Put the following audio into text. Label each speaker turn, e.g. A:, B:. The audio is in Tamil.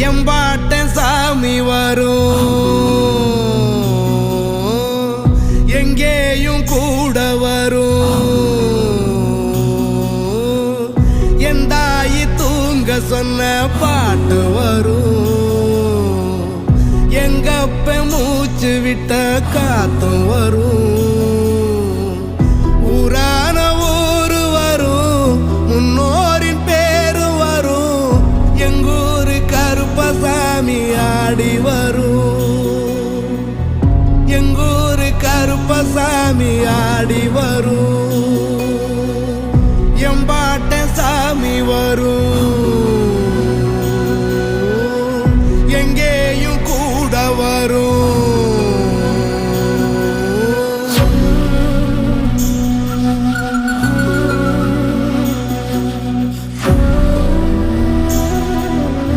A: எம்பாட்ட சாமி வரும், எங்கேயும் கூட வரும். என் தாயி தூங்க சொன்ன பாட்டு வரும், எங்கப்ப மூச்சு விட்ட காத்தும் வரும். ஊரான ஊரு வரும், முன்னோரின் பேரு வரும். எங்கூரு கருப்பசாமி ஆடி வரும், எங்கூரு கருப்பசாமி ஆடி வரும். எம்பாட்ட சாமி வரும்.